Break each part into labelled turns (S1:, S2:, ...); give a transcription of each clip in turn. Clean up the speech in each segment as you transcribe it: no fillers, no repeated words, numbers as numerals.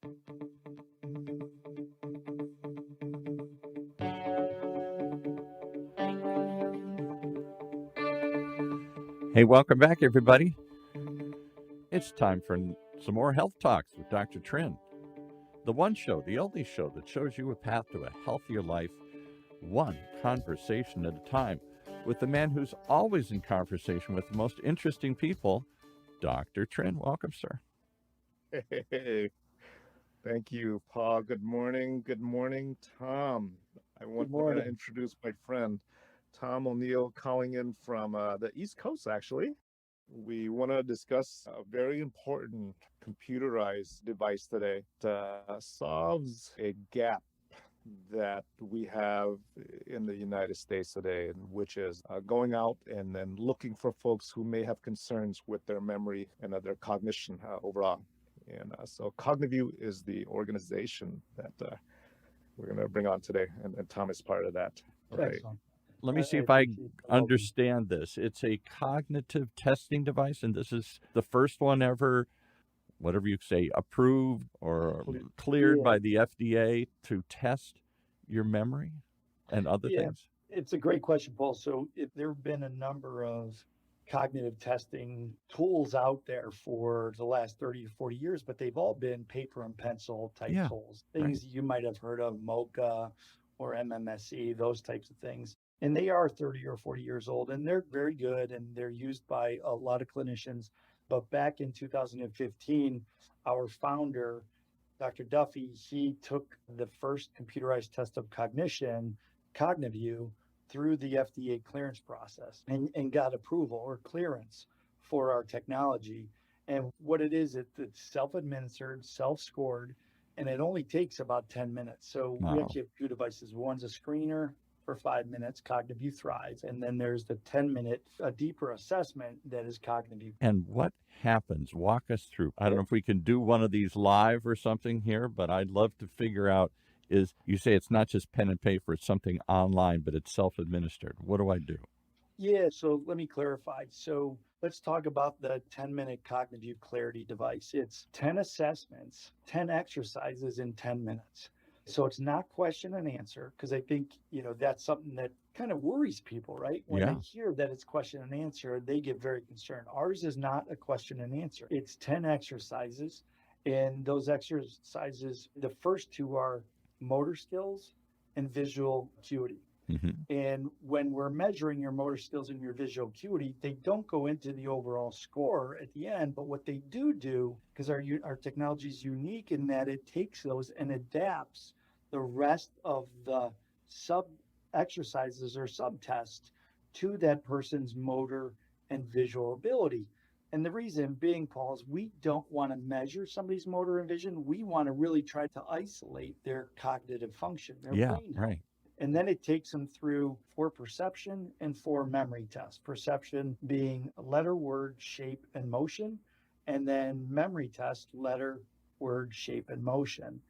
S1: Hey, welcome back, everybody. It's time for some more health talks with Dr. Trin. The one show, the only show that shows you a path to a healthier life, one conversation at a time, with the man who's always in conversation with the most interesting people, Dr. Trin. Welcome, sir.
S2: Hey, thank you, Paul. Good morning. Good morning, Tom. I
S3: Good
S2: want to
S3: morning.
S2: introduce my friend, Tom O'Neill, calling in from the East Coast, actually. We want to discuss a very important computerized device today that solves a gap that we have in the United States today, which is going out and then looking for folks who may have concerns with their memory and their cognition overall. And so CogniView is the organization that we're going to bring on today, and Tom is part of that. Right.
S3: Excellent.
S1: Let me see if
S3: I
S1: I
S3: appreciate the welcome.
S1: understand this. It's a cognitive testing device, and this is the first one ever, whatever you say, approved or cleared
S3: Yeah.
S1: by the FDA to test your memory and other
S3: Yeah.
S1: things?
S3: It's a great question, Paul. So there have been a number of cognitive testing tools out there for the last 30 to 40 years, but they've all been paper and pencil type
S1: Yeah,
S3: tools, things you might have heard of, MoCA or MMSE, those types of things. And they are 30 or 40 years old, and they're very good, and they're used by a lot of clinicians. But back in 2015, our founder, Dr. Duffy, he took the first computerized test of cognition, CogniView, through the FDA clearance process and got approval or clearance for our technology. And what it is, it's self-administered, self-scored, and it only takes about 10 minutes. So we
S1: Wow.
S3: actually have two devices. One's a screener for 5 minutes, CogniView Thrive, and then there's the 10-minute, a deeper assessment that is CogniView.
S1: And what happens? Walk us through. I don't know if we can do one of these live or something here, but I'd love to figure out is you say it's not just pen and paper, it's something online, but it's self-administered. What do I do?
S3: Yeah, so let me clarify. So let's talk about the 10-minute CogniView Clarity device. It's 10 assessments, 10 exercises in 10 minutes. So it's not question and answer, because I think, that's something that kind of worries people, right? When
S1: Yeah.
S3: they hear that it's question and answer, they get very concerned. Ours is not a question and answer. It's 10 exercises. And those exercises, the first two are motor skills and visual acuity.
S1: Mm-hmm.
S3: And when we're measuring your motor skills and your visual acuity, they don't go into the overall score at the end. But what they do, because our technology is unique in that it takes those and adapts the rest of the sub exercises or sub tests to that person's motor and visual ability. And the reason being, Paul, is we don't want to measure somebody's motor and vision. We want to really try to isolate their cognitive function, their
S1: Yeah,
S3: brain health.
S1: right.
S3: And then it takes them through 4 perception and 4 memory tests. Perception being letter, word, shape, and motion. And then memory test, letter, word, shape, and motion.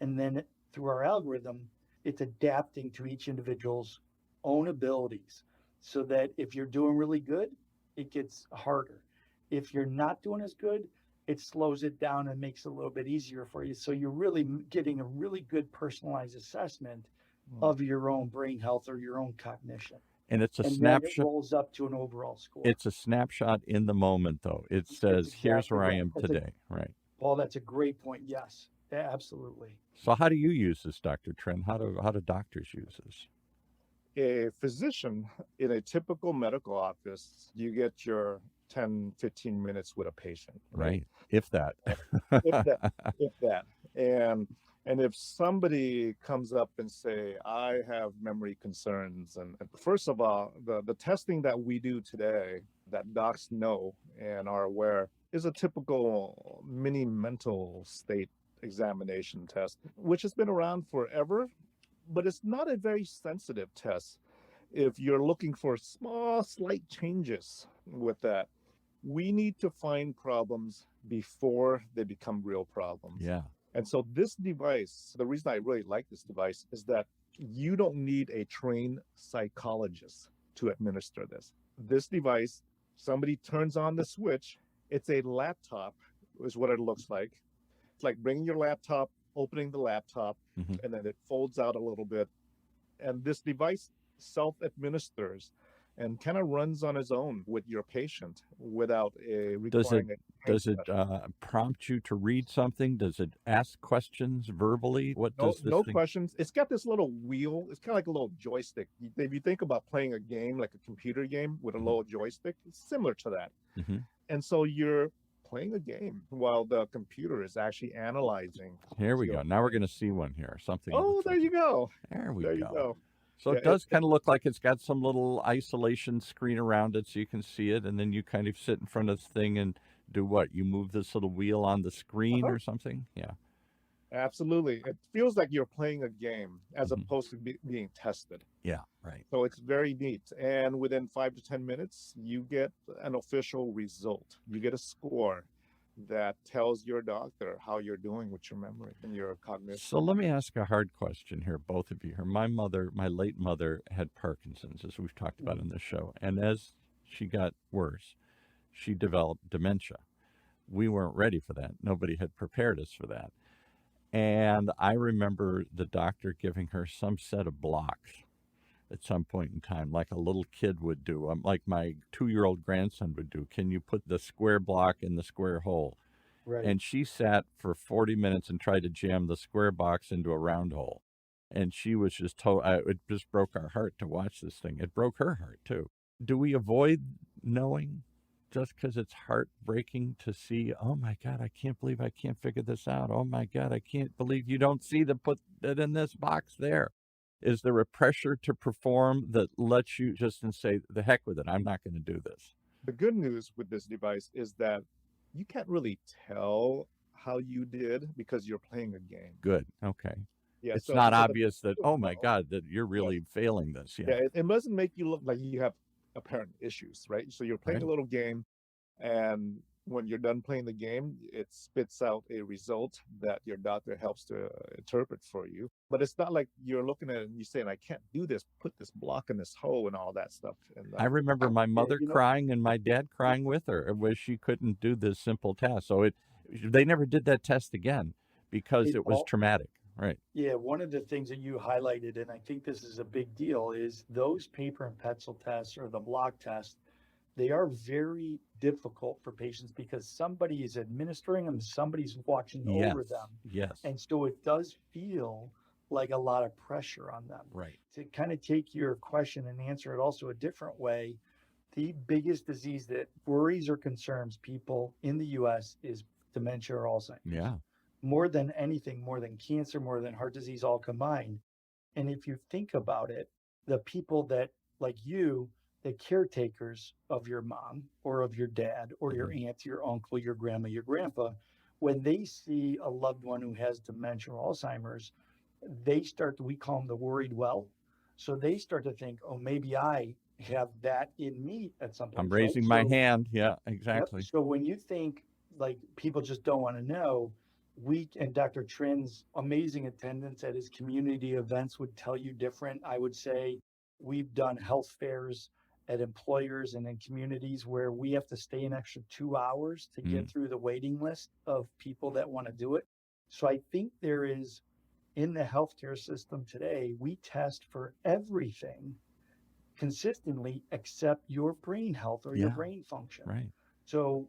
S3: And then through our algorithm, it's adapting to each individual's own abilities so that if you're doing really good, it gets harder. If you're not doing as good, it slows it down and makes it a little bit easier for you. So you're really getting a really good personalized assessment of your own brain health or your own cognition.
S1: And it's a
S3: And then it
S1: snapshot.
S3: rolls up to an overall score.
S1: It's a snapshot in the moment, though. It says, here's
S3: exactly
S1: where I
S3: right.
S1: am today. Right.
S3: Paul, that's a great point. Yes, absolutely.
S1: So how do you use this, Dr. Trin? How do doctors use this?
S2: A physician in a typical medical office, you get your 10, 15 minutes with a patient,
S1: Right. If that.
S2: if that. And if somebody comes up and say, I have memory concerns, and first of all, the testing that we do today that docs know and are aware is a typical mini mental state examination test, which has been around forever, but it's not a very sensitive test. If you're looking for small, slight changes with that, we need to find problems before they become real problems.
S1: Yeah.
S2: And so this device, the reason I really like this device is that you don't need a trained psychologist to administer this. This device, somebody turns on the switch, it's a laptop, is what it looks like. It's like bringing your laptop, opening the laptop,
S1: Mhm.
S2: and then it folds out a little bit. And this device self-administers and kind of runs on its own with your patient without
S1: Does it
S2: requiring a hand
S1: does it
S2: specialist.
S1: prompt you to read something? Does it ask questions verbally? What
S2: No,
S1: does this
S2: no
S1: thing?
S2: questions. It's got this little wheel. It's kind of like a little joystick. If you think about playing a game, like a computer game with a
S1: Mhm.
S2: little joystick, it's similar to that.
S1: Mhm.
S2: And so you're playing a game while the computer is actually analyzing
S1: Here we
S2: your
S1: go. Now we're
S2: brain.
S1: going to see one here. Something that
S2: Oh,
S1: looks
S2: there
S1: like
S2: you go.
S1: there we
S2: There you
S1: go.
S2: go.
S1: So
S2: Yeah,
S1: it does kind of look like it's got some little isolation screen around it so you can see it, and then you kind of sit in front of this thing and do what? You move this little wheel on the screen
S2: uh-huh,
S1: or something? Yeah.
S2: absolutely. It feels like you're playing a game as
S1: Mhm.
S2: opposed to being tested.
S1: Yeah, right.
S2: So it's very neat. And within 5 to 10 minutes, you get an official result. You get a score that tells your doctor how you're doing with your memory and your cognition.
S1: So let me ask a hard question here, both of you here. My mother, my late mother, had Parkinson's, as we've talked about in this show. And as she got worse, she developed dementia. We weren't ready for that. Nobody had prepared us for that. And I remember the doctor giving her some set of blocks at some point in time, like a little kid would do, like my 2-year-old grandson would do. Can you put the square block in the square hole?
S3: Right.
S1: And she sat for 40 minutes and tried to jam the square box into a round hole. And she was just it just broke our heart to watch this thing. It broke her heart too. Do we avoid knowing just because it's heartbreaking to see, oh my God, I can't believe I can't figure this out. Oh my God, I can't believe you don't see the put it in this box there. Is there a pressure to perform that lets you just and say, the heck with it, I'm not going to do this?
S2: The good news with this device is that you can't really tell how you did because you're playing a game.
S1: Good. Okay.
S2: Yeah,
S1: It's
S2: so
S1: not
S2: the
S1: obvious that,
S2: people
S1: oh my
S2: know.
S1: God, that you're
S2: Yeah,
S1: really failing this.
S2: yeah,
S1: Yeah.
S2: it doesn't make you look like you have apparent issues, right? So you're playing a
S1: Right.
S2: little game, and when you're done playing the game, it spits out a result that your doctor helps to interpret for you. But it's not like you're looking at it and you're saying, I can't do this, put this block in this hole and all that stuff. And
S1: I remember my
S3: Yeah,
S1: mother
S3: you know,
S1: crying and my dad crying with her where she couldn't do this simple task. So they never did that test again because
S3: it
S1: it was
S3: all,
S1: traumatic. Right.
S3: yeah, one of the things that you highlighted, and I think this is a big deal, is those paper and pencil tests or the block test. They are very difficult for patients because somebody is administering them, somebody's watching over
S1: Yes.
S3: them.
S1: Yes.
S3: And so it does feel like a lot of pressure on them.
S1: Right.
S3: To kind of take your question and answer it also a different way, the biggest disease that worries or concerns people in the US is dementia or Alzheimer's.
S1: Yeah.
S3: More than anything, more than cancer, more than heart disease all combined. And if you think about it, the people that, like you, the caretakers of your mom or of your dad or your aunt, your uncle, your grandma, your grandpa, when they see a loved one who has dementia or Alzheimer's, we call them the worried well. So they start to think, oh, maybe I have that in me at some
S1: I'm
S3: place, right?
S1: raising my
S3: So,
S1: hand. Yeah,
S3: yep.
S1: exactly.
S3: So when you think like people just don't want to know, and Dr. Trin's amazing attendance at his community events would tell you different. I would say we've done health fairs at employers and in communities where we have to stay an extra 2 hours to get through the waiting list of people that want to do it. So I think there is, in the healthcare system today, we test for everything consistently except your brain health or your
S1: Yeah.
S3: brain function.
S1: Right.
S3: So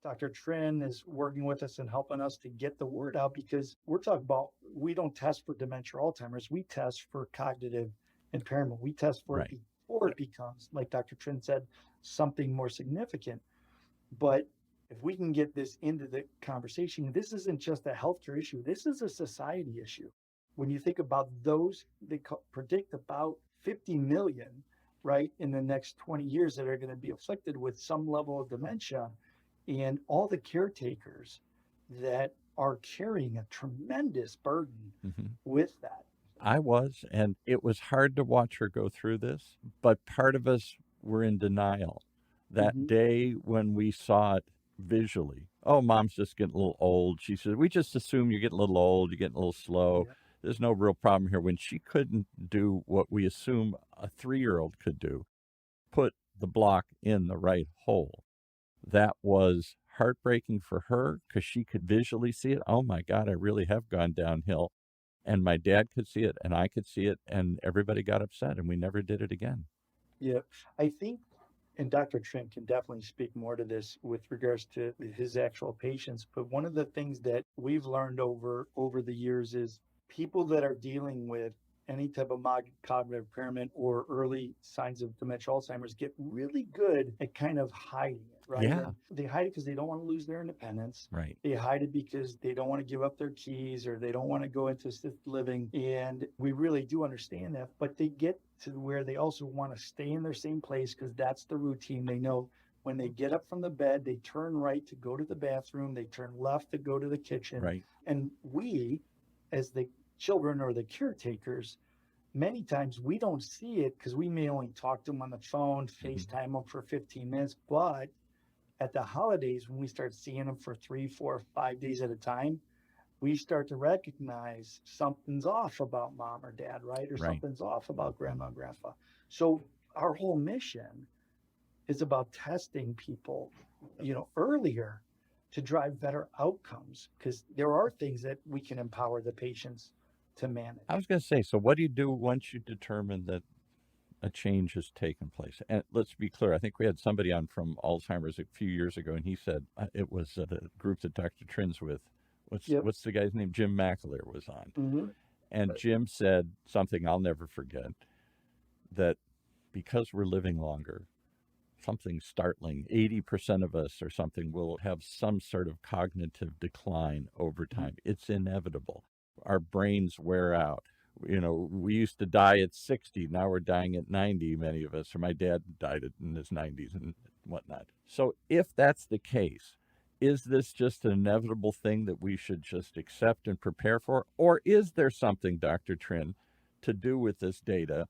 S3: Dr. Trin is working with us and helping us to get the word out because we're talking about, we don't test for dementia or Alzheimer's, we test for cognitive impairment. We test for
S1: Right.
S3: it before it becomes, like Dr. Trin said, something more significant. But if we can get this into the conversation, this isn't just a healthcare issue, this is a society issue. When you think about those, they predict about 50 million, right, in the next 20 years that are going to be afflicted with some level of dementia, and all the caretakers that are carrying a tremendous burden with that.
S1: I was, and it was hard to watch her go through this, but part of us were in denial. That day when we saw it visually, oh, mom's just getting a little old. She said, we just assume you're getting a little old, you're getting a little slow.
S3: Yeah.
S1: There's no real problem here. When she couldn't do what we assume a 3-year-old could do, put the block in the right hole, that was heartbreaking for her because she could visually see it. Oh my God, I really have gone downhill. And my dad could see it and I could see it, and everybody got upset and we never did it again.
S3: Yeah, I think, and Dr. Trent can definitely speak more to this with regards to his actual patients. But one of the things that we've learned over the years is people that are dealing with any type of cognitive impairment or early signs of dementia, Alzheimer's, get really good at kind of hiding it, right?
S1: Yeah.
S3: And they hide it because they don't want to lose their independence.
S1: Right.
S3: They hide it because they don't want to give up their keys or they don't want to go into assisted living. And we really do understand that, but they get to where they also want to stay in their same place because that's the routine. They know when they get up from the bed, they turn right to go to the bathroom, they turn left to go to the kitchen.
S1: Right.
S3: And we, as the children or the caretakers, many times we don't see it because we may only talk to them on the phone, FaceTime them for 15 minutes. But at the holidays, when we start seeing them for 3, 4, 5 days at a time, we start to recognize something's off about mom or dad, right? Or something's off about grandma and grandpa. So our whole mission is about testing people, earlier to drive better outcomes, because there are things that we can empower the patients to manage.
S1: I was going to say, so what do you do once you determine that a change has taken place? And let's be clear, I think we had somebody on from Alzheimer's a few years ago, and he said it was the group that Dr. Trin's with. What's the guy's name? Jim McAleer was on.
S3: Mm-hmm.
S1: And Jim said something I'll never forget, that because we're living longer, something startling, 80% of us or something will have some sort of cognitive decline over time. It's inevitable. Our brains wear out. We used to die at 60. Now we're dying at 90, many of us, or my dad died in his 90s and whatnot. So if that's the case, is this just an inevitable thing that we should just accept and prepare for? Or is there something, Dr. Trin, to do with this data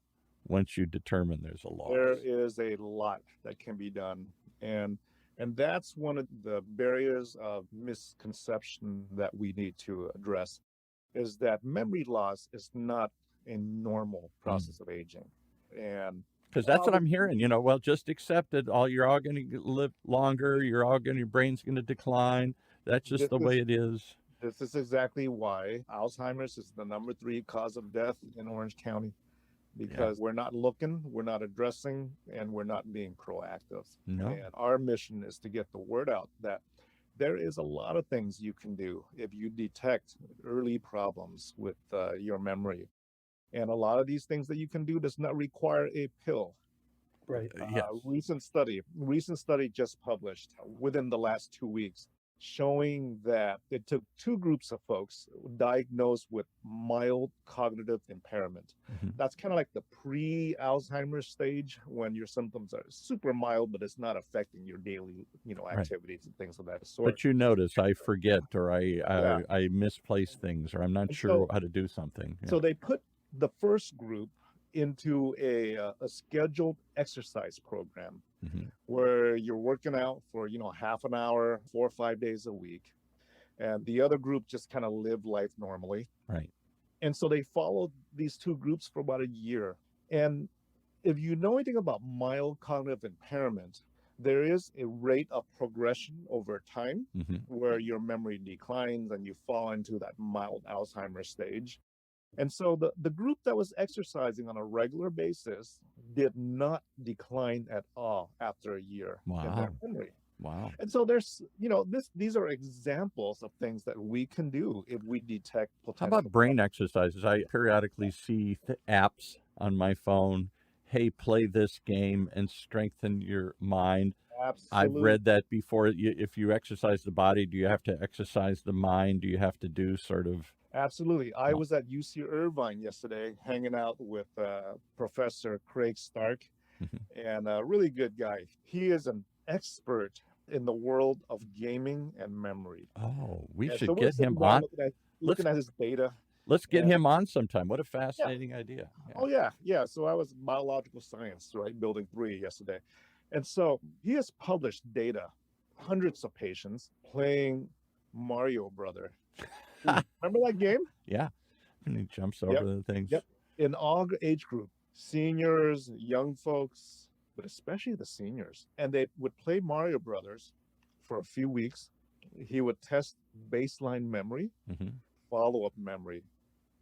S1: once you determine there's a loss?
S2: There is a lot that can be done. And that's one of the barriers of misconception that we need to address, is that memory loss is not a normal process of aging. And
S1: because that's what I'm hearing, just accept it. You're all going to live longer. Your brain's going to decline. That's just the way it is.
S2: This is exactly why Alzheimer's is the number 3 cause of death in Orange County, because we're not looking, we're not addressing, and we're not being proactive.
S1: No.
S2: And our mission is to get the word out that there is a lot of things you can do if you detect early problems with your memory. And a lot of these things that you can do does not require a pill.
S3: Right.
S1: Yes.
S2: Recent study just published within the last 2 weeks, showing that it took 2 groups of folks diagnosed with mild cognitive impairment. That's kind of like the pre-Alzheimer's stage, when your symptoms are super mild, but it's not affecting your daily, activities and things of that sort.
S1: But you notice I forget, or I misplace things, or I'm not sure how to do something.
S2: So they put the first group into a scheduled exercise program where you're working out for half an hour 4 or 5 days a week, and the other group just kind of live life normally.
S1: Right.
S2: And so they followed these 2 groups for about a year. And if you know anything about mild cognitive impairment, there is a rate of progression over time where your memory declines and you fall into that mild Alzheimer's stage. And so the group that was exercising on a regular basis did not decline at all after a year in their memory.
S1: Wow.
S2: And so there's, these are examples of things that we can do if we detect potential.
S1: How about brain exercises? I periodically see apps on my phone. Hey, play this game and strengthen your mind.
S2: Absolutely.
S1: I've read that before. If you exercise the body, do you have to exercise the mind? Do you have to do sort of...
S2: Absolutely. I was at UC Irvine yesterday hanging out with Professor Craig Stark, and a really good guy. He is an expert in the world of gaming and memory.
S1: Oh, we should get him on.
S2: Looking at his data.
S1: Let's get him on sometime. What a fascinating idea.
S2: Yeah. Oh, yeah. Yeah. So I was biological science, right? Building 3 yesterday. And so he has published data, hundreds of patients playing Mario Brother. Remember that game?
S1: Yeah. And he jumps over the things.
S2: Yep. In all age group, seniors, young folks, but especially the seniors. And they would play Mario Brothers for a few weeks. He would test baseline memory,
S1: Hmm.
S2: follow-up memory.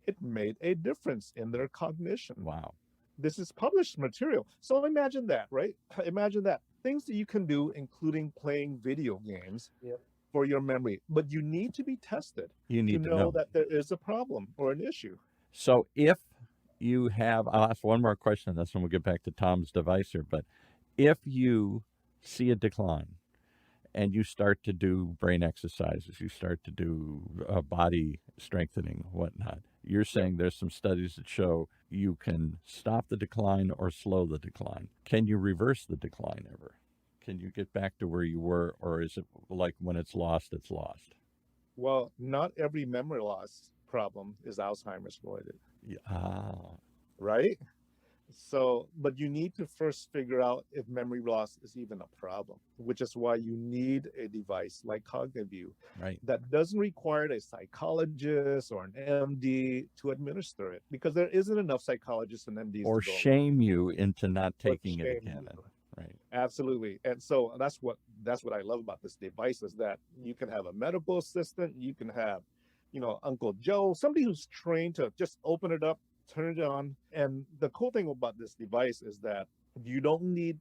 S2: It made a difference in their cognition.
S1: Wow.
S2: This is published material. So imagine that, right? Imagine that. Things that you can do, including playing video games
S3: Yep.
S2: for your memory, but you need to be tested
S1: You
S2: to
S1: need to
S2: know
S1: know.
S2: that there is a problem or an issue.
S1: So if you have, I'll ask one more question on this and we'll get back to Tom's device here. But if you see a decline and you start to do brain exercises, you start to do body strengthening, whatnot, you're saying there's some studies that show you can stop the decline or slow the decline. Can you reverse the decline ever? Can you get back to where you were, or is it like when it's lost, it's lost?
S2: Well, not every memory loss problem is Alzheimer's related,
S1: Yeah.
S2: right? So, but you need to first figure out if memory loss is even a problem, which is why you need a device like CogniView
S1: Right.
S2: that doesn't require a psychologist or an MD to administer it, because there isn't enough psychologists and MDs
S1: Or
S2: to go
S1: shame you into not
S2: or
S1: taking it
S2: shame
S1: again.
S2: you.
S1: Right.
S2: Absolutely. And so that's what I love about this device, is that you can have a medical assistant, you can have, Uncle Joe, somebody who's trained to just open it up, turn it on. And the cool thing about this device is that you don't need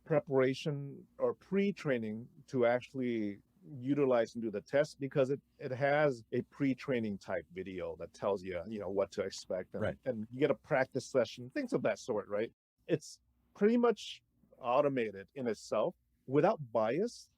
S2: preparation or pre-training to actually utilize and do the test, because it has a pre-training type video that tells you, what to expect, and,
S1: Right.
S2: and you get a practice session, things of that sort, right? It's pretty much automated in itself without bias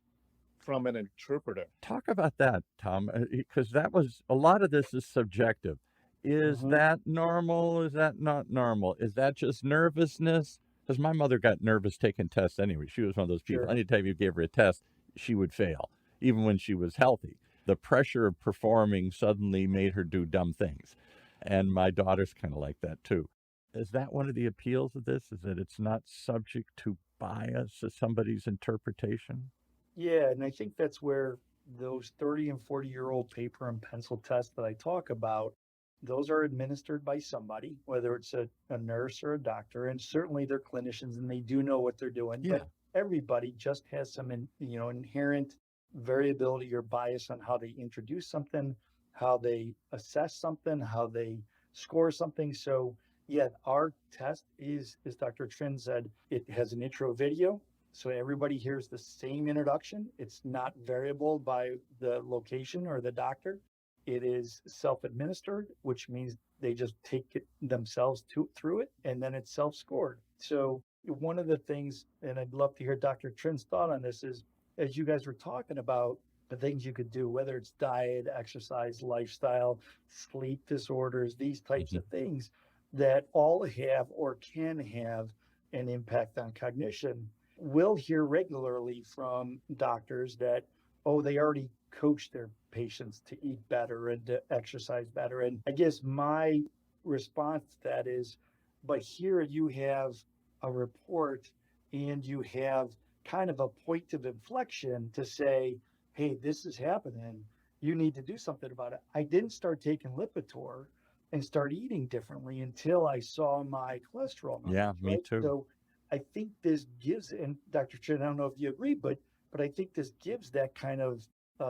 S2: from an interpreter.
S1: Talk about that, Tom, because that was a lot of this is subjective. Is
S3: Mhm.
S1: that normal? Is that not normal? Is that just nervousness? Because my mother got nervous taking tests anyway. She was one of those people.
S3: Sure.
S1: Anytime you gave her a test, she would fail, even when she was healthy. The pressure of performing suddenly made her do dumb things. And my daughter's kind of like that too. Is that one of the appeals of this? Is that it's not subject to bias of somebody's interpretation?
S3: Yeah, and I think that's where those 30 and 40-year-old paper and pencil tests that I talk about, those are administered by somebody, whether it's a nurse or a doctor, and certainly they're clinicians and they do know what they're doing.
S1: Yeah.
S3: But everybody just has some, inherent variability or bias on how they introduce something, how they assess something, how they score something. So yeah, our test is, as Dr. Trin said, it has an intro video. So everybody hears the same introduction. It's not variable by the location or the doctor. It is self-administered, which means they just take it themselves through it, and then it's self-scored. So one of the things, and I'd love to hear Dr. Trin's thought on this, is as you guys were talking about the things you could do, whether it's diet, exercise, lifestyle, sleep disorders, these types of things that all have or can have an impact on cognition. We'll hear regularly from doctors that, oh, they already coach their patients to eat better and to exercise better. And I guess my response to that is, but here you have a report and you have kind of a point of inflection to say, hey, this is happening. You need to do something about it. I didn't start taking Lipitor and start eating differently until I saw my cholesterol numbers.
S1: Yeah, me
S3: right?
S1: too.
S3: So I think this gives, and Dr. Chin, I don't know if you agree, but I think this gives that kind of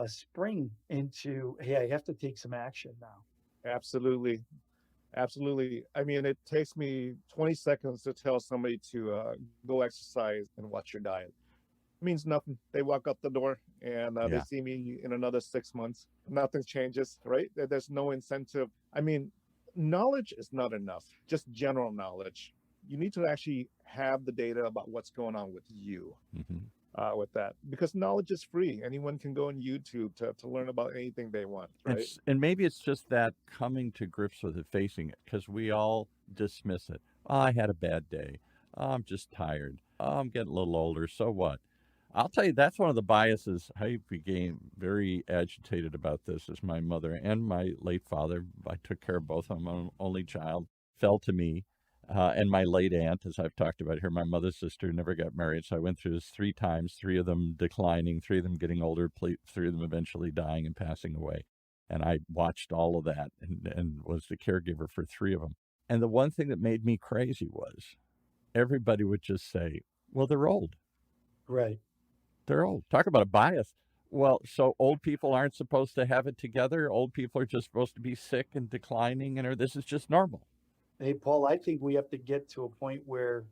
S3: spring into, hey, I have to take some action now.
S2: Absolutely. Absolutely. I mean, it takes me 20 seconds to tell somebody to go exercise and watch your diet. It means nothing. They walk up the door and they
S1: Yeah.
S2: see me in another 6 months. Nothing changes, right? There's no incentive. I mean, knowledge is not enough, just general knowledge. You need to actually have the data about what's going on with you with that, because knowledge is free. Anyone can go on YouTube to learn about anything they want, right?
S1: And maybe it's just that coming to grips with it, facing it, because we all dismiss it. Oh, I had a bad day. Oh, I'm just tired. Oh, I'm getting a little older. So what? I'll tell you, that's one of the biases. I became very agitated about this as my mother and my late father, I took care of both of them, I'm an only child, fell to me. And my late aunt, as I've talked about here, my mother's sister never got married. So I went through this 3 times, 3 of them declining, 3 of them getting older, 3 of them eventually dying and passing away. And I watched all of that and was the caregiver for 3 of them. And the one thing that made me crazy was everybody would just say, well, they're old.
S3: Right.
S1: They're old. Talk about a bias. Well, so old people aren't supposed to have it together. Old people are just supposed to be sick and declining, and this is just normal.
S3: Hey, Paul, I think we have to get to a point where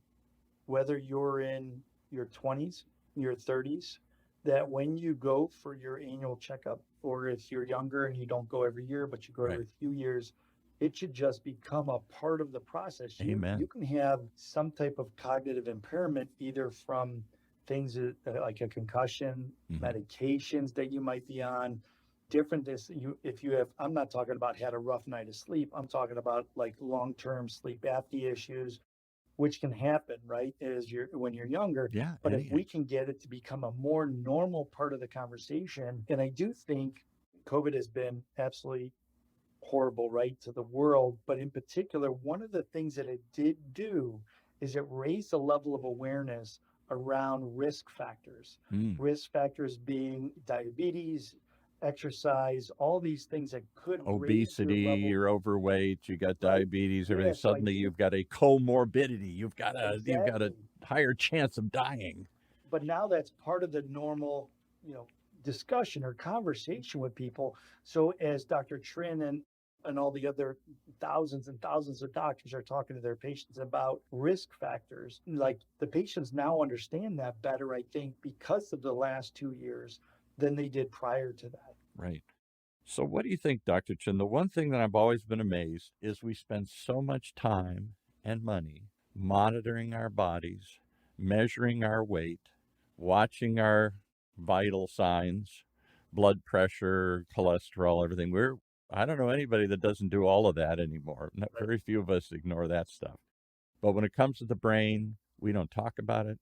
S3: whether you're in your 20s, your 30s, that when you go for your annual checkup, or if you're younger and you don't go every year, but you go every few years, it should just become a part of the process.
S1: Amen.
S3: You can have some type of cognitive impairment, either from things like a concussion, medications that you might be on, different this if you have, I'm not talking about had a rough night of sleep, I'm talking about like long-term sleep apnea issues, which can happen, right, as you're when you're younger.
S1: Yeah.
S3: But if we can get it to become a more normal part of the conversation, and I do think COVID has been absolutely horrible, right, to the world. But in particular, one of the things that it did do is it raised the level of awareness around risk factors. Risk factors being diabetes, exercise, all these things that could
S1: obesity, you're overweight, you got diabetes, everything. Suddenly you've got a comorbidity. You've got a higher chance of dying.
S3: But now that's part of the normal, discussion or conversation with people. So as Dr. Trin and all the other thousands and thousands of doctors are talking to their patients about risk factors, like the patients now understand that better, I think, because of the last 2 years than they did prior to that.
S1: Right. So what do you think, Dr. Chin? The one thing that I've always been amazed is we spend so much time and money monitoring our bodies, measuring our weight, watching our vital signs, blood pressure, cholesterol, everything. I don't know anybody that doesn't do all of that anymore. Not very few of us ignore that stuff. But when it comes to the brain, we don't talk about it.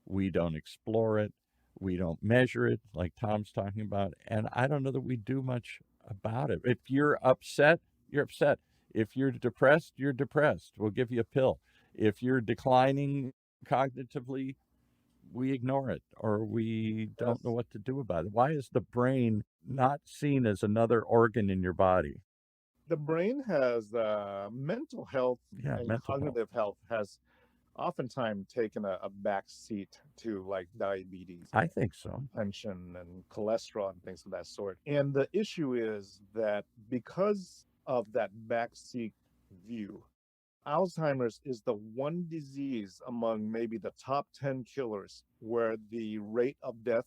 S1: We don't explore it. We don't measure it like Tom's talking about. And I don't know that we do much about it. If you're upset, you're upset. If you're depressed, you're depressed. We'll give you a pill. If you're declining cognitively, we ignore it, or we don't know what to do about it. Why is the brain not seen as another organ in your body?
S2: The brain has mental health and cognitive health has oftentimes taken a back seat to like diabetes.
S1: I think so.
S2: Tension and cholesterol and things of that sort. And the issue is that because of that backseat view, Alzheimer's is the one disease among maybe the top 10 killers where the rate of death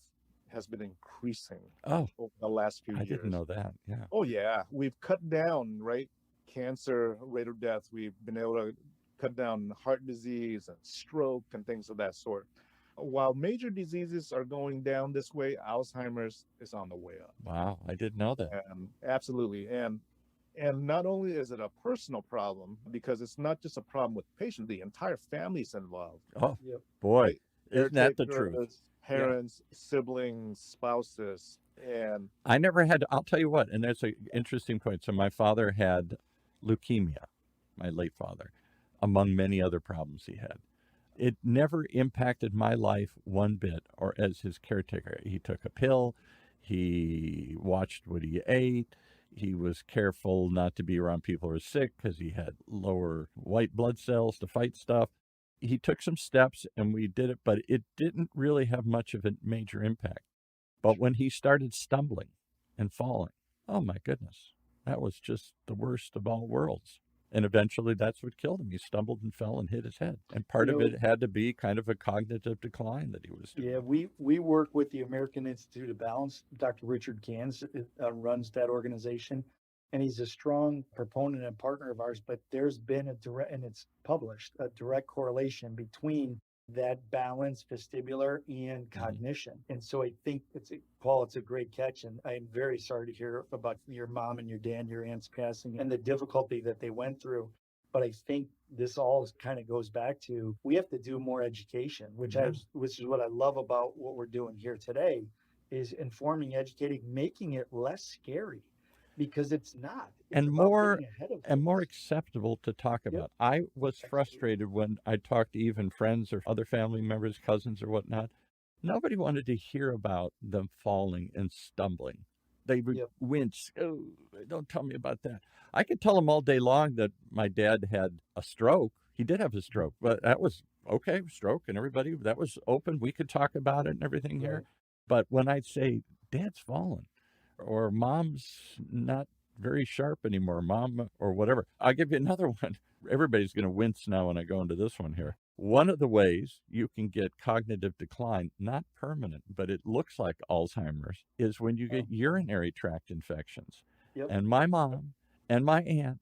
S2: has been increasing over the last few years.
S1: I didn't know that. Yeah.
S2: Oh, yeah. We've cut down, right? Cancer rate of death. We've been able to cut down heart disease and stroke and things of that sort. While major diseases are going down this way, Alzheimer's is on the way up.
S1: Wow. I didn't know that.
S2: Absolutely. And not only is it a personal problem, because it's not just a problem with the patient, the entire family's involved.
S1: Oh, boy. Isn't that the truth?
S2: Parents, siblings, spouses. And
S1: I never had, I'll tell you what, and that's an interesting point. So my father had leukemia, my late father, among many other problems he had. It never impacted my life one bit, or as his caretaker. He took a pill. He watched what he ate. He was careful not to be around people who were sick because he had lower white blood cells to fight stuff. He took some steps and we did it, but it didn't really have much of a major impact. But when he started stumbling and falling, oh my goodness, that was just the worst of all worlds. And eventually that's what killed him. He stumbled and fell and hit his head. And part of it had to be kind of a cognitive decline that he was doing.
S3: Yeah, we work with the American Institute of Balance. Dr. Richard Gans runs that organization, and he's a strong proponent and partner of ours. But there's been a direct, and it's published, a direct correlation between that balance, vestibular, and cognition. And so I think Paul, it's a great catch. And I'm very sorry to hear about your mom and your dad, your aunt's passing, and the difficulty that they went through. But I think this all kind of goes back to, we have to do more education, which is what I love about what we're doing here today, is informing, educating, making it less scary. Because it's not.
S1: And more acceptable to talk about. I was frustrated when I talked to even friends or other family members, cousins or whatnot. Nobody wanted to hear about them falling and stumbling. They would wince. Oh, don't tell me about that. I could tell them all day long that my dad had a stroke. He did have a stroke, but that was okay, stroke, and everybody, that was open. We could talk about it and everything here. But when I'd say, Dad's fallen, or Mom's not very sharp anymore, Mom, or whatever. I'll give you another one. Everybody's going to wince now when I go into this one here. One of the ways you can get cognitive decline, not permanent, but it looks like Alzheimer's, is when you get urinary tract infections.
S3: Yep.
S1: And my mom and my aunt,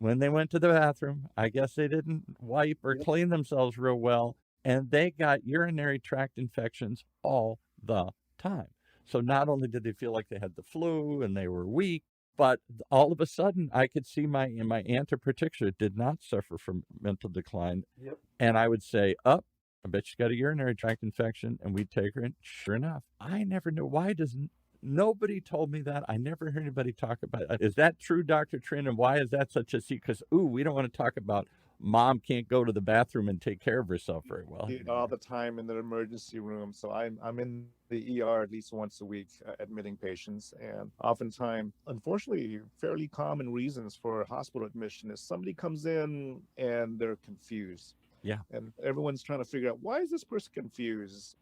S1: when they went to the bathroom, I guess they didn't wipe or clean themselves real well, and they got urinary tract infections all the time. So not only did they feel like they had the flu and they were weak, but all of a sudden I could see my aunt in particular did not suffer from mental decline.
S3: Yep.
S1: And I would say, I bet she's got a urinary tract infection. And we'd take her, and sure enough, I never knew. Why doesn't nobody told me that? I never heard anybody talk about it. Is that true, Dr. Trin? And why is that such a secret? Because, we don't want to talk about Mom can't go to the bathroom and take care of herself very well.
S2: All the time in the emergency room. So I'm in the ER at least once a week, admitting patients. And oftentimes, unfortunately, fairly common reasons for hospital admission is somebody comes in and they're confused.
S1: Yeah.
S2: And everyone's trying to figure out, why is this person confused?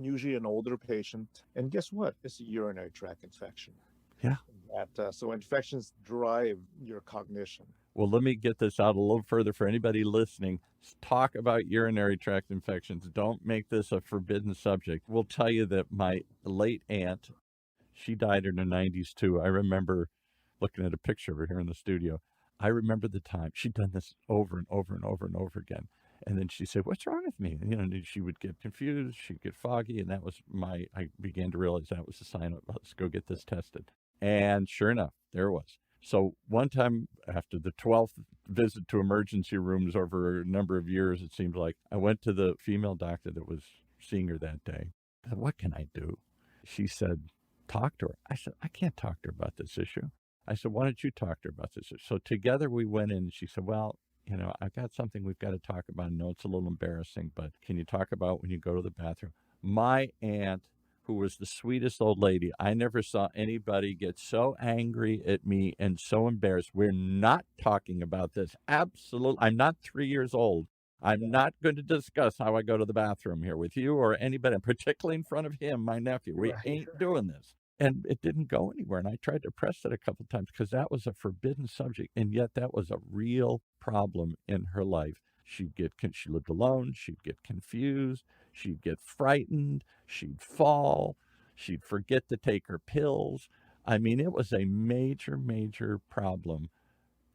S2: Usually an older patient. And guess what? It's a urinary tract infection.
S1: Yeah.
S2: So infections drive your cognition.
S1: Well, let me get this out a little further for anybody listening. Talk about urinary tract infections. Don't make this a forbidden subject. We'll tell you that my late aunt, she died in her 90s too. I remember looking at a picture of her here in the studio. I remember the time she'd done this over and over and over and over again. And then she said, "What's wrong with me?" And she would get confused. She'd get foggy. And that was I began to realize that was a sign of, let's go get this tested. And sure enough, there it was. So one time after the 12th visit to emergency rooms over a number of years, it seemed like, I went to the female doctor that was seeing her that day. I said, "What can I do?" She said, "Talk to her." I said, "I can't talk to her about this issue." I said, "Why don't you talk to her about this issue?" So together we went in, and she said, "Well, I've got something we've got to talk about. I know it's a little embarrassing, but can you talk about when you go to the bathroom?" My aunt, who was the sweetest old lady, I never saw anybody get so angry at me and so embarrassed. "We're not talking about this. Absolutely. I'm not 3 years old. I'm not going to discuss how I go to the bathroom here with you or anybody, particularly in front of him, my nephew. We ain't doing this." And it didn't go anywhere. And I tried to press it a couple of times because that was a forbidden subject. And yet that was a real problem in her life. She lived alone. She'd get confused. She'd get frightened. She'd fall. She'd forget to take her pills. I mean, it was a major, major problem,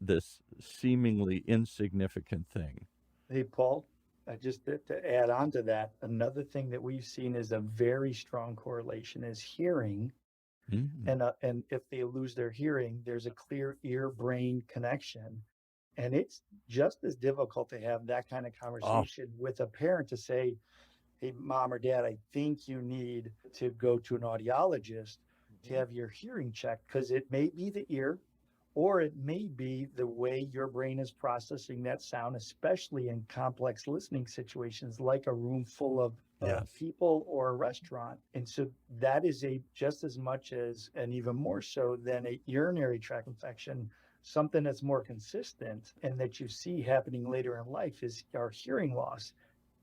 S1: this seemingly insignificant thing.
S3: Hey, Paul, just to add on to that, another thing that we've seen is a very strong correlation is hearing.
S1: Mm-hmm.
S3: And if they lose their hearing, there's a clear ear-brain connection. And it's just as difficult to have that kind of conversation with a parent to say, "Hey, Mom or Dad, I think you need to go to an audiologist to have your hearing checked," because it may be the ear, or it may be the way your brain is processing that sound, especially in complex listening situations like a room full of people or a restaurant. And so that is just as much as, and even more so than a urinary tract infection, something that's more consistent and that you see happening later in life is our hearing loss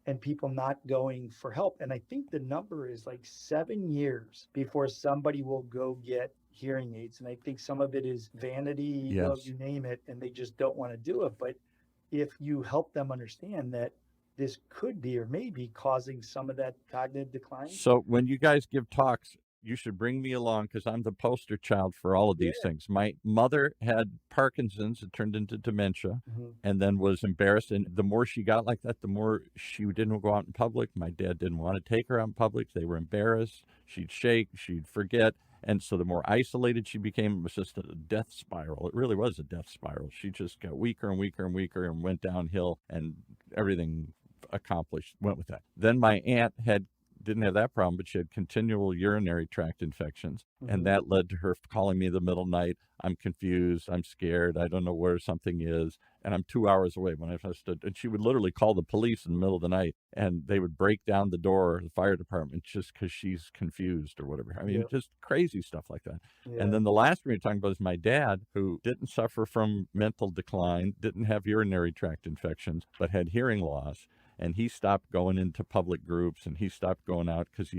S3: and people not going for help. And I think the number is like 7 years before somebody will go get hearing aids. And I think some of it is vanity, you name it, and they just don't want to do it. But if you help them understand that this could be or may be causing some of that cognitive decline.
S1: So when you guys give talks, you should bring me along because I'm the poster child for all of these things. My mother had Parkinson's. It turned into dementia and then was embarrassed. And the more she got like that, the more she didn't go out in public. My dad didn't want to take her out in public. They were embarrassed. She'd shake. She'd forget. And so the more isolated she became, it was just a death spiral. It really was a death spiral. She just got weaker and weaker and weaker and went downhill, and everything accomplished went with that. Then my aunt didn't have that problem, but she had continual urinary tract infections. And that led to her calling me in the middle of the night. "I'm confused. I'm scared. I don't know where something is. And I'm 2 hours away." When I stood, and she would literally call the police in the middle of the night, and they would break down the door, the fire department, just because she's confused or whatever. I mean, just crazy stuff like that. And then the last one you're talking about is my dad, who didn't suffer from mental decline, didn't have urinary tract infections, but had hearing loss. And he stopped going into public groups, and he stopped going out because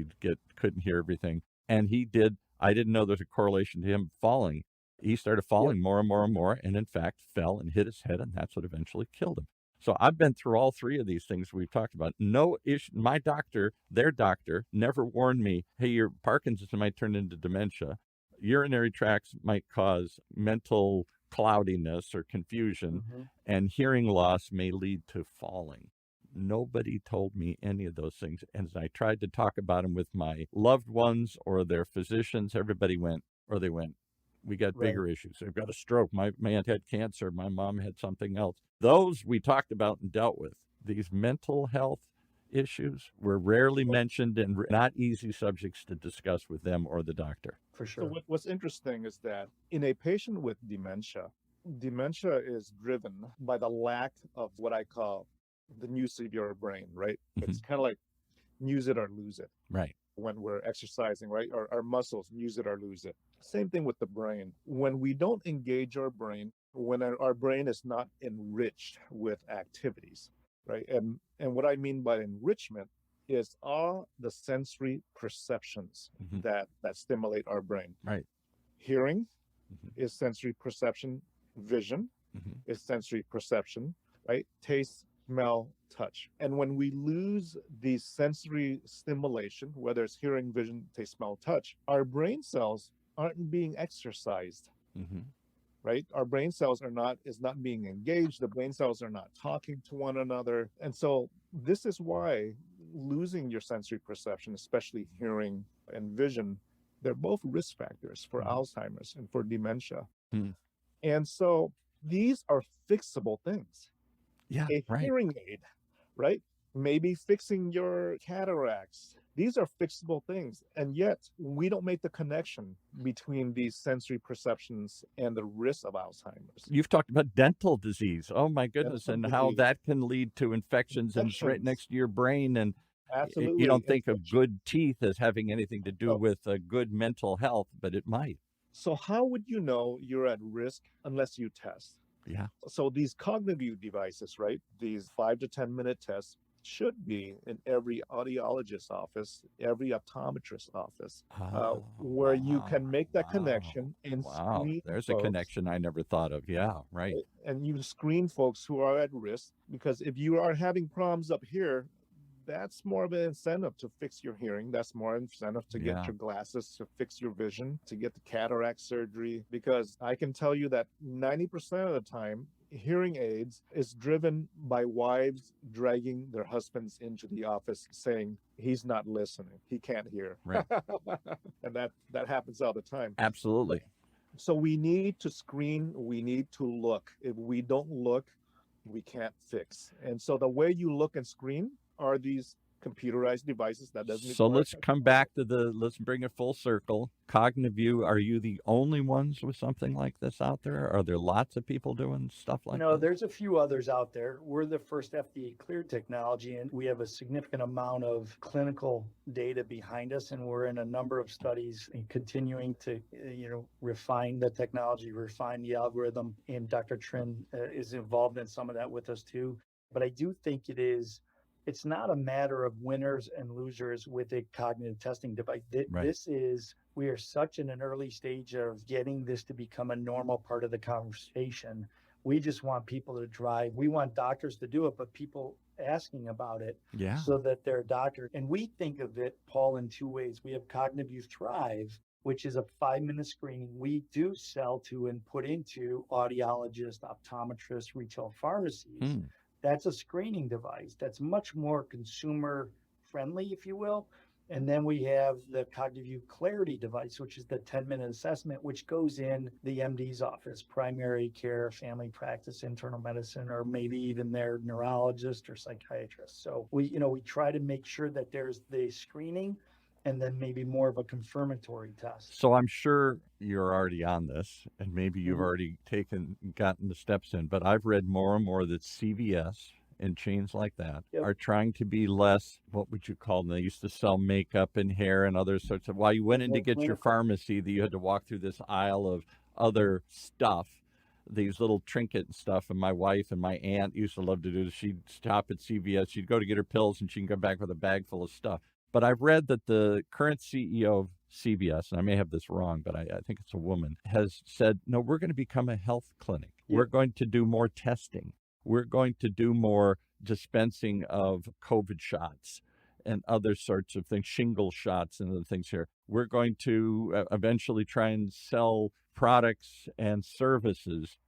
S1: couldn't hear everything. And he did I didn't know there's a correlation to him falling. He started falling more and more and more, and in fact fell and hit his head, and that's what eventually killed him. So I've been through all three of these things we've talked about. No issue. My doctor, their doctor, never warned me, hey, your Parkinson's might turn into dementia. Urinary tracts might cause mental cloudiness or confusion, and hearing loss may lead to falling. Nobody told me any of those things. And as I tried to talk about them with my loved ones or their physicians, everybody went, we got bigger issues. I've got a stroke. My aunt had cancer. My mom had something else. Those we talked about and dealt with. These mental health issues were rarely mentioned and not easy subjects to discuss with them or the doctor.
S3: For sure.
S2: So what's interesting is that in a patient with dementia is driven by the lack of what I call the use of your brain, right? It's kind of like use it or lose it.
S1: Right.
S2: When we're exercising, right? Our muscles, use it or lose it. Same thing with the brain. When we don't engage our brain, when our brain is not enriched with activities, right? And what I mean by enrichment is all the sensory perceptions that stimulate our brain.
S1: Right.
S2: Hearing is sensory perception. Vision is sensory perception, right? Taste, smell, touch. And when we lose the sensory stimulation, whether it's hearing, vision, taste, smell, touch, our brain cells aren't being exercised, right? Our brain cells is not being engaged. The brain cells are not talking to one another. And so this is why losing your sensory perception, especially hearing and vision, they're both risk factors for Alzheimer's and for dementia. And so these are fixable things.
S1: Yeah,
S2: A hearing aid, right? Maybe fixing your cataracts. These are fixable things. And yet we don't make the connection between these sensory perceptions and the risk of Alzheimer's.
S1: You've talked about dental disease. Oh my goodness. And how that can lead to infections and it's right next to your brain. And
S2: absolutely,
S1: you don't think of good teeth as having anything to do with good mental health, but it might.
S2: So how would you know you're at risk unless you test?
S1: Yeah.
S2: So these cognitive devices, right? These 5 to 10 minute tests should be in every audiologist's office, every optometrist's office, where you can make that connection and screen
S1: There's
S2: folks.
S1: A connection I never thought of. Yeah, right.
S2: And you screen folks who are at risk, because if you are having problems up here, that's more of an incentive to fix your hearing. That's more incentive to get your glasses, to fix your vision, to get the cataract surgery. Because I can tell you that 90% of the time, hearing aids is driven by wives dragging their husbands into the office saying, he's not listening, he can't hear.
S1: Right.
S2: And that happens all the time.
S1: Absolutely.
S2: So we need to screen, we need to look. If we don't look, we can't fix. And so the way you look and screen are these computerized devices that doesn't.
S1: So let's come back to let's bring it full circle. CogniView, are you the only ones with something like this out there? Are there lots of people doing stuff like that?
S3: There's a few others out there. We're the first FDA cleared technology, and we have a significant amount of clinical data behind us, and we're in a number of studies and continuing to, refine the technology, refine the algorithm. And Dr. Trin is involved in some of that with us too. But I do think it's not a matter of winners and losers with a cognitive testing device. We are such in an early stage of getting this to become a normal part of the conversation. We just want people to drive. We want doctors to do it, but people asking about it so that their doctor, and we think of it, Paul, in two ways. We have CogniView Thrive, which is a 5-minute screening we do sell to and put into audiologists, optometrists, retail pharmacies. That's a screening device that's much more consumer friendly, if you will. And then we have the CogniView Clarity device, which is the 10-minute assessment, which goes in the MD's office, primary care, family practice, internal medicine, or maybe even their neurologist or psychiatrist. So we try to make sure that there's the screening and then maybe more of a confirmatory test.
S1: So I'm sure you're already on this, and maybe you've already gotten the steps in, but I've read more and more that CVS and chains like that are trying to be less, what would you call them? They used to sell makeup and hair and other sorts of, while you went in to get your pharmacy, that you had to walk through this aisle of other stuff, these little trinket and stuff. And my wife and my aunt used to love to do this. She'd stop at CVS, she'd go to get her pills, and she'd come back with a bag full of stuff. But I've read that the current CEO of CVS, and I may have this wrong, but I think it's a woman, has said, no, we're going to become a health clinic.
S3: Yeah.
S1: We're going to do more testing. We're going to do more dispensing of COVID shots and other sorts of things, shingle shots and other things here. We're going to eventually try and sell products and services,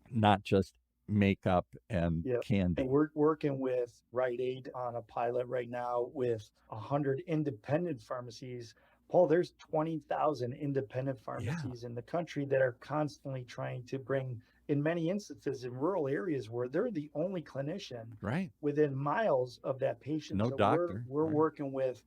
S1: not just makeup and
S3: Yep.
S1: candy.
S3: And we're working with Rite Aid on a pilot right now with 100 independent pharmacies. Paul, there's 20,000 independent pharmacies in the country that are constantly trying to bring, in many instances in rural areas where they're the only clinician
S1: Right.
S3: within miles of that patient.
S1: No
S3: So
S1: doctor.
S3: We're
S1: Right.
S3: working with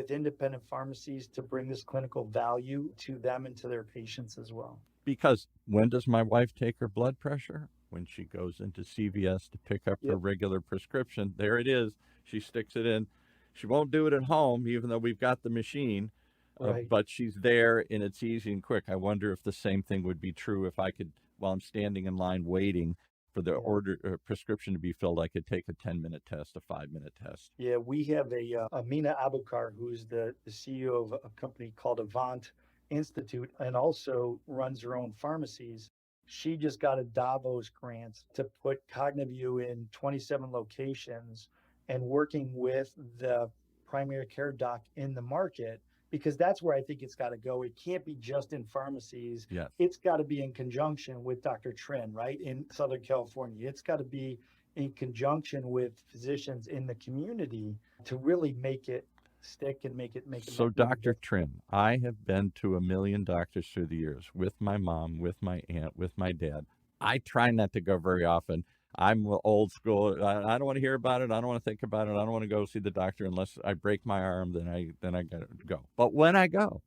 S3: independent pharmacies to bring this clinical value to them and to their patients as well.
S1: Because when does my wife take her blood pressure? When she goes into CVS to pick up her
S3: Yep.
S1: regular prescription. There it is. She sticks it in. She won't do it at home, even though we've got the machine.
S3: Right.
S1: But she's there and it's easy and quick. I wonder if the same thing would be true if I could, while I'm standing in line waiting for the order prescription to be filled, I could take a 10-minute test, a 5-minute test.
S3: Yeah, we have Amina Abukar, who's the CEO of a company called Avant Institute and also runs her own pharmacies. She just got a Davos grant to put CogniView in 27 locations and working with the primary care doc in the market, because that's where I think it's got to go. It can't be just in pharmacies.
S1: Yes.
S3: It's got to be in conjunction with Dr. Trin, right, in Southern California. It's got to be in conjunction with physicians in the community to really make it stick and make it.
S1: So, Dr. Trin, I have been to a million doctors through the years with my mom, with my aunt, with my dad. I try not to go very often. I'm old school. I don't want to hear about it. I don't want to think about it. I don't want to go see the doctor unless I break my arm. Then I got to go. But when I go,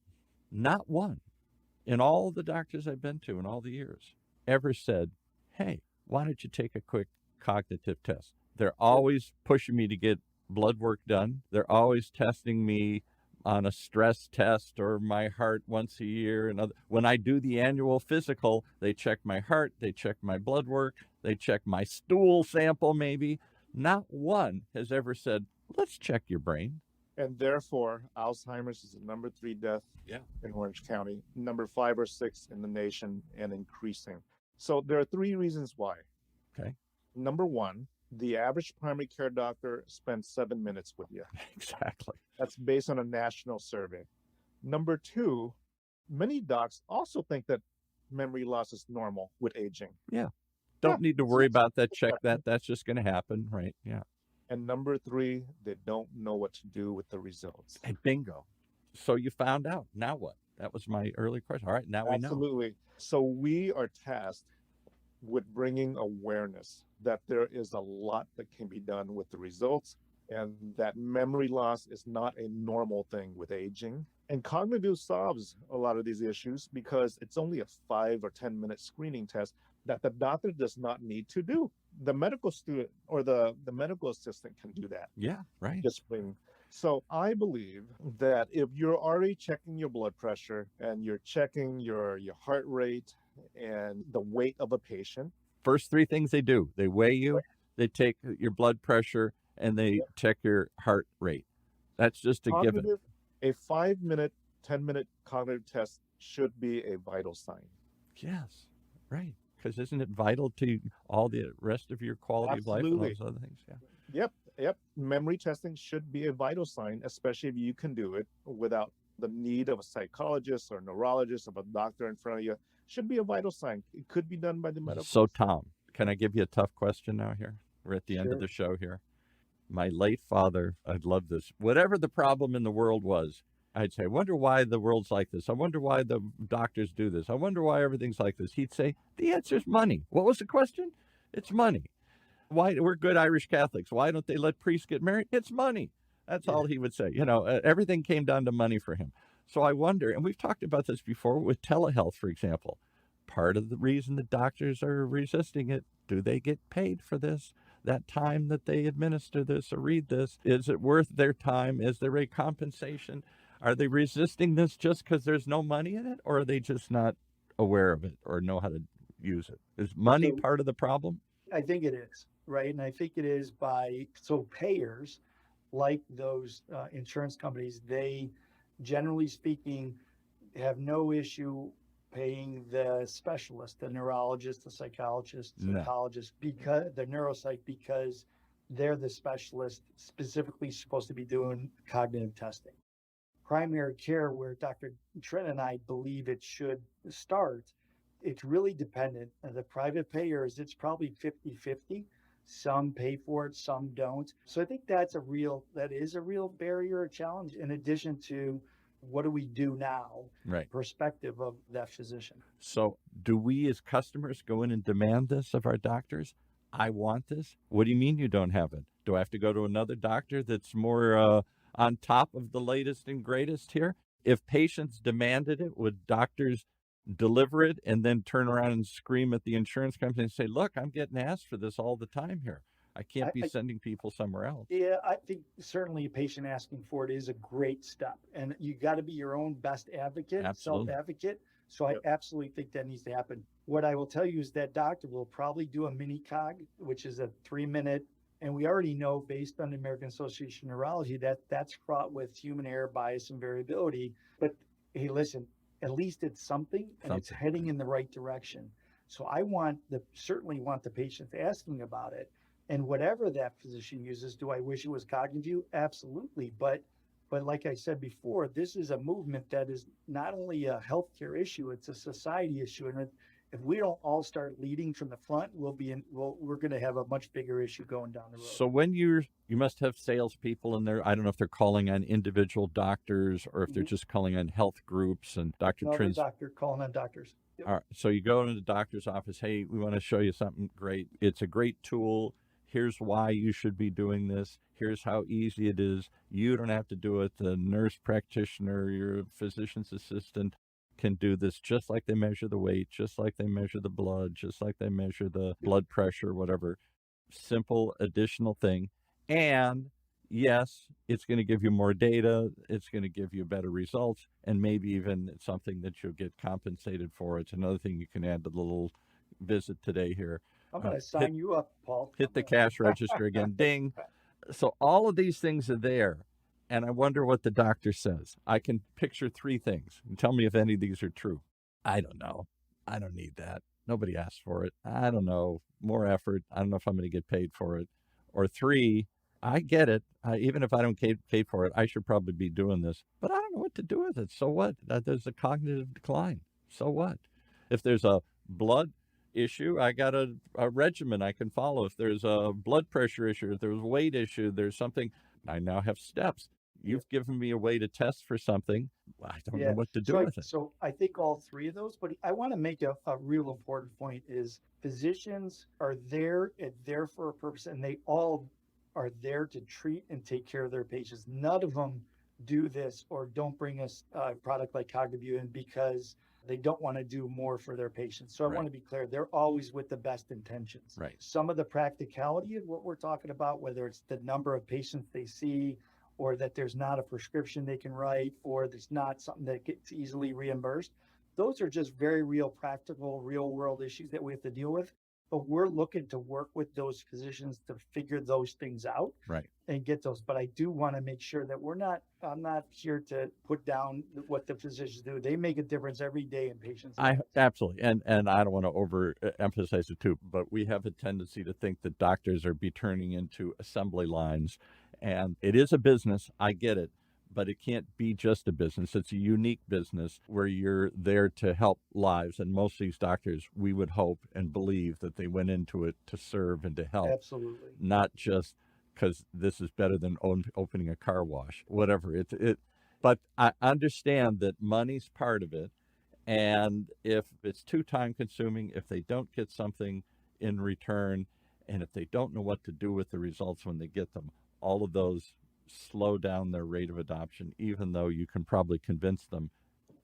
S1: not one in all the doctors I've been to in all the years ever said, "Hey, why don't you take a quick cognitive test?" They're always pushing me to get blood work done. They're always testing me on a stress test or my heart once a year. And when I do the annual physical, they check my heart, they check my blood work, they check my stool sample maybe. Not one has ever said, let's check your brain.
S2: And therefore, Alzheimer's is the number 3 death in Orange County, number 5 or 6 in the nation, and increasing. So there are 3 reasons why.
S1: Okay.
S2: Number 1, the average primary care doctor spends 7 minutes with you.
S1: Exactly.
S2: That's based on a national survey. Number 2, many docs also think that memory loss is normal with aging.
S1: Yeah. Don't need to worry about that, check that. That's just going to happen, right? Yeah.
S2: And number 3, they don't know what to do with the results.
S1: And bingo. So you found out. Now what? That was my early question. All right, now we know.
S2: Absolutely. So we are tasked with bringing awareness that there is a lot that can be done with the results, and that memory loss is not a normal thing with aging. And CogniView solves a lot of these issues because it's only a 5 or 10 minute screening test that the doctor does not need to do. The medical student or the medical assistant can do that.
S1: Yeah, right.
S2: Just bring. So I believe that if you're already checking your blood pressure and you're checking your heart rate and the weight of a patient.
S1: First 3 things they do: they weigh you, they take your blood pressure, and they check your heart rate. That's just a given.
S2: A 5-minute, 10-minute cognitive test should be a vital sign.
S1: Yes, right. Because isn't it vital to all the rest of your quality of life and all those other things? Yeah.
S2: Yep. Memory testing should be a vital sign, especially if you can do it without the need of a psychologist or neurologist or a doctor in front of you. Should be a vital sign. It could be done by the medical.
S1: So, Tom, can I give you a tough question now here? We're at the end of the show here. My late father, I'd love this. Whatever the problem in the world was, I'd say, I wonder why the world's like this. I wonder why the doctors do this. I wonder why everything's like this. He'd say, the answer's money. What was the question? It's money. Why? We're good Irish Catholics. Why don't they let priests get married? It's money. That's all he would say. Everything came down to money for him. So I wonder, and we've talked about this before with telehealth, for example. Part of the reason the doctors are resisting it, do they get paid for this? That time that they administer this or read this, is it worth their time? Is there a compensation? Are they resisting this just because there's no money in it, or are they just not aware of it or know how to use it? Is money part of the problem?
S3: I think it is, right? And I think it is so payers like those insurance companies, they, generally speaking, have no issue paying the specialist, the neurologist, the psychologist,
S1: No.
S3: psychologist, because the neuropsych, because they're the specialist specifically supposed to be doing cognitive testing. Primary care, where Dr. Trent and I believe it should start, it's really dependent. The private payers, it's probably 50-50. Some pay for it, some don't. So I think that is a real barrier or challenge, in addition to what do we do now,
S1: Right.
S3: perspective of that physician.
S1: So do we as customers go in and demand this of our doctors? I want this. What do you mean you don't have it? Do I have to go to another doctor that's more on top of the latest and greatest here? If patients demanded it, would doctors deliver it and then turn around and scream at the insurance company and say, look, I'm getting asked for this all the time here. I can't be sending people somewhere else.
S3: Yeah, I think certainly a patient asking for it is a great step. And you got to be your own best advocate,
S1: Absolutely.
S3: self-advocate. So I absolutely think that needs to happen. What I will tell you is that doctor will probably do a mini cog, which is a 3-minute. And we already know, based on the American Association of Neurology, that that's fraught with human error, bias, and variability. But hey, listen, at least it's something, and it's heading in the right direction. So I certainly want the patients asking about it. And whatever that physician uses, do I wish it was Cognition? Absolutely. But like I said before, this is a movement that is not only a healthcare issue, it's a society issue. And if we don't all start leading from the front, we're going to have a much bigger issue going down the road.
S1: So when you must have salespeople in there, I don't know if they're calling on individual doctors or if they're just calling on health groups and Dr. Trin's.
S3: Doctor calling on doctors. Yep.
S1: All right. So you go into the doctor's office. Hey, we want to show you something great. It's a great tool. Here's why you should be doing this. Here's how easy it is. You don't have to do it. The nurse practitioner, your physician's assistant can do this, just like they measure the weight, just like they measure the blood, just like they measure the blood pressure, whatever. Simple additional thing. And yes, it's going to give you more data. It's going to give you better results. And maybe even something that you'll get compensated for. It's another thing you can add to the little visit today here.
S3: I'm going to sign you up, Paul.
S1: Hit the cash register again. Ding. So all of these things are there. And I wonder what the doctor says. I can picture 3 things. And tell me if any of these are true. I don't know. I don't need that. Nobody asked for it. I don't know. More effort. I don't know if I'm going to get paid for it. Or 3, I get it. Even if I don't get paid for it, I should probably be doing this. But I don't know what to do with it. So what? There's a cognitive decline. So what? If there's a blood issue, I got a regimen I can follow. If there's a blood pressure issue, if there's a weight issue, there's something, I now have steps. You've given me a way to test for something. I don't know what to do with it.
S3: So I think all 3 of those, but I want to make a real important point is physicians are there for a purpose, and they all are there to treat and take care of their patients. None of them do this or don't bring us a product like Cognition because they don't want to do more for their patients. So I want to be clear, they're always with the best intentions.
S1: Right.
S3: Some of the practicality of what we're talking about, whether it's the number of patients they see, or that there's not a prescription they can write, or there's not something that gets easily reimbursed. Those are just very real, practical, real world issues that we have to deal with. But we're looking to work with those physicians to figure those things out and get those. But I do want to make sure that I'm not here to put down what the physicians do. They make a difference every day in patients' lives.
S1: Absolutely. And I don't want to overemphasize it too, but we have a tendency to think that doctors are be turning into assembly lines. And it is a business. I get it. But it can't be just a business. It's a unique business where you're there to help lives. And most of these doctors, we would hope and believe that they went into it to serve and to help.
S3: Absolutely.
S1: Not just because this is better than opening a car wash, whatever. But I understand that money's part of it. And if it's too time consuming, if they don't get something in return, and if they don't know what to do with the results when they get them, all of those slow down their rate of adoption, even though you can probably convince them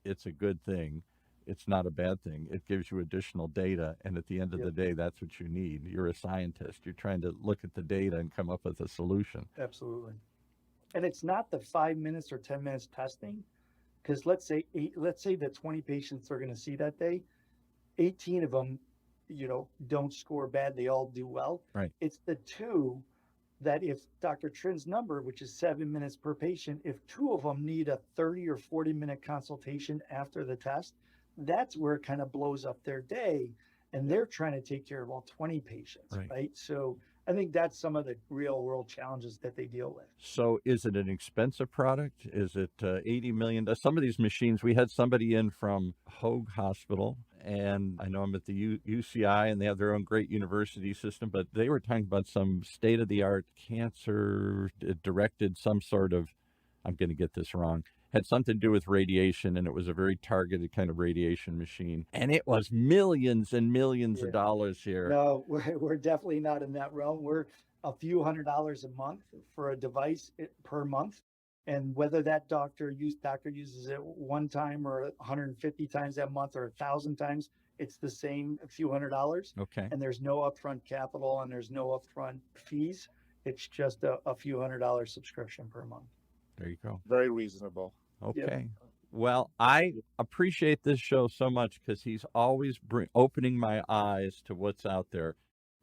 S1: it's a good thing. It's not a bad thing. It gives you additional data. And at the end of the day, that's what you need. You're a scientist. You're trying to look at the data and come up with a solution.
S3: Absolutely. And it's not the 5 minutes or 10 minutes testing, because let's say the 20 patients are going to see that day, 18 of them, don't score bad. They all do well.
S1: Right.
S3: It's the 2 that if Dr. Trin's number, which is 7 minutes per patient, if two of them need a 30 or 40-minute consultation after the test, that's where it kind of blows up their day. And they're trying to take care of all 20 patients, right? So I think that's some of the real world challenges that they deal with.
S1: So is it an expensive product? Is it $80 million? Some of these machines, we had somebody in from Hoag Hospital, and I know I'm at the UCI, and they have their own great university system, but they were talking about some state-of-the-art cancer-directed some sort of, I'm going to get this wrong, had something to do with radiation, and it was a very targeted kind of radiation machine. And it was millions and millions of dollars here.
S3: No, we're definitely not in that realm. We're a few $100s a month for a device per month. And whether that doctor uses it one time or 150 times that month or 1,000 times, it's the same, a few $100.
S1: Okay.
S3: And there's no upfront capital and there's no upfront fees. It's just a few $100 subscription per month.
S1: There you go.
S2: Very reasonable.
S1: Okay.
S3: Yep.
S1: Well, I appreciate this show so much because he's always opening my eyes to what's out there.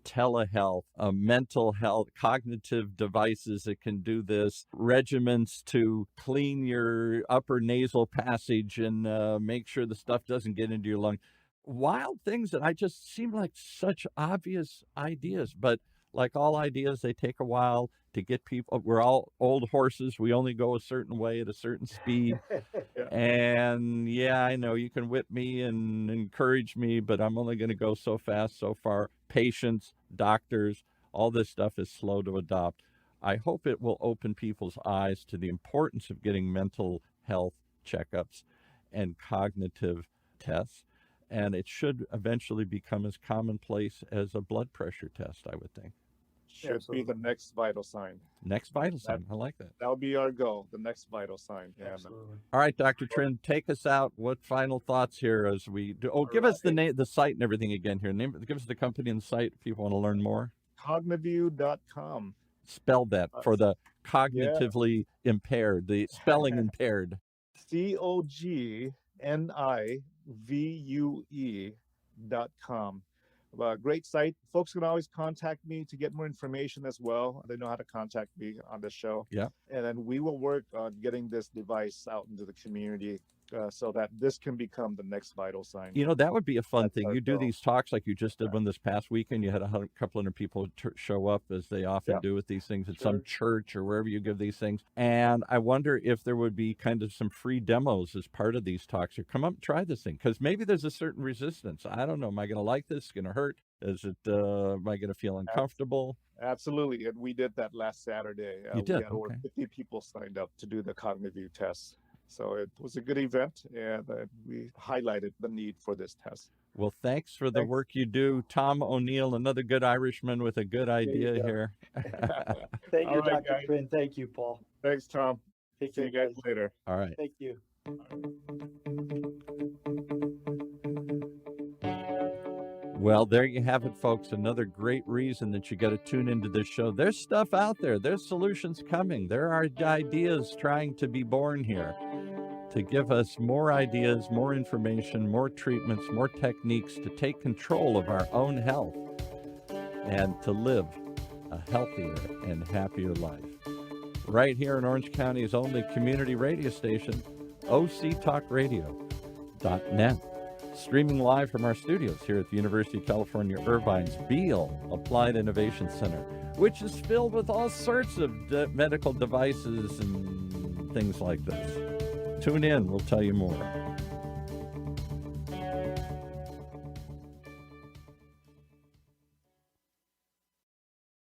S1: Telehealth, mental health, cognitive devices that can do this, regimens to clean your upper nasal passage and make sure the stuff doesn't get into your lung. Wild things that I just seem like such obvious ideas, but like all ideas, they take a while to get people. We're all old horses. We only go a certain way at a certain speed. And yeah, I know you can whip me and encourage me, but I'm only going to go so fast, so far. Patients, doctors, all this stuff is slow to adopt. I hope it will open people's eyes to the importance of getting mental health checkups and cognitive tests. And it should eventually become as commonplace as a blood pressure test, I would think.
S2: Should be the next vital sign.
S1: Next vital sign. I like that.
S2: That'll be our goal, the next vital sign.
S3: Absolutely.
S1: All right, Dr. Trin, take us out. What final thoughts here as we do? Oh, give us the name, the site and everything again here. Give us the company and the site if people want to learn more.
S2: Cogniview.com.
S1: Spell that for the cognitively impaired, the spelling impaired.
S2: COGNIVUE.com. Great site. Folks can always contact me to get more information as well. They know how to contact me on the show.
S1: Yeah.
S2: And then we will work on getting this device out into the community so that this can become the next vital sign.
S1: You know, that would be a fun
S2: That's
S1: thing.
S2: our
S1: You do
S2: goal.
S1: these talks like you just did one this past weekend. You had a couple hundred people show up, as they often do with these things at some church or wherever you give these things. And I wonder if there would be kind of some free demos as part of these talks. Or come up and try this thing, because maybe there's a certain resistance. I don't know. Am I going to like this? Going to hurt? Is it? Am I going to feel uncomfortable?
S2: Absolutely. And we did that last Saturday.
S1: You did?
S2: We had over 50 people signed up to do the Cogniview test. So it was a good event, and we highlighted the need for this test.
S1: Well, thanks for the work you do. Tom O'Neill, another good Irishman with a good idea here.
S3: Thank you,
S2: All right,
S3: Dr.
S2: guys.
S3: Trin. Thank you, Paul.
S2: Thanks, Tom.
S3: Take
S2: See
S3: care,
S2: you guys
S3: guys.
S2: later.
S1: All right.
S3: Thank you.
S1: Well, there you have it, folks. Another great reason that you got to tune into this show. There's stuff out there. There's solutions coming. There are ideas trying to be born here to give us more ideas, more information, more treatments, more techniques to take control of our own health and to live a healthier and happier life. Right here in Orange County's only community radio station, octalkradio.net. Streaming live from our studios here at the University of California, Irvine's Beale Applied Innovation Center, which is filled with all sorts of medical devices and things like this. Tune in, we'll tell you more.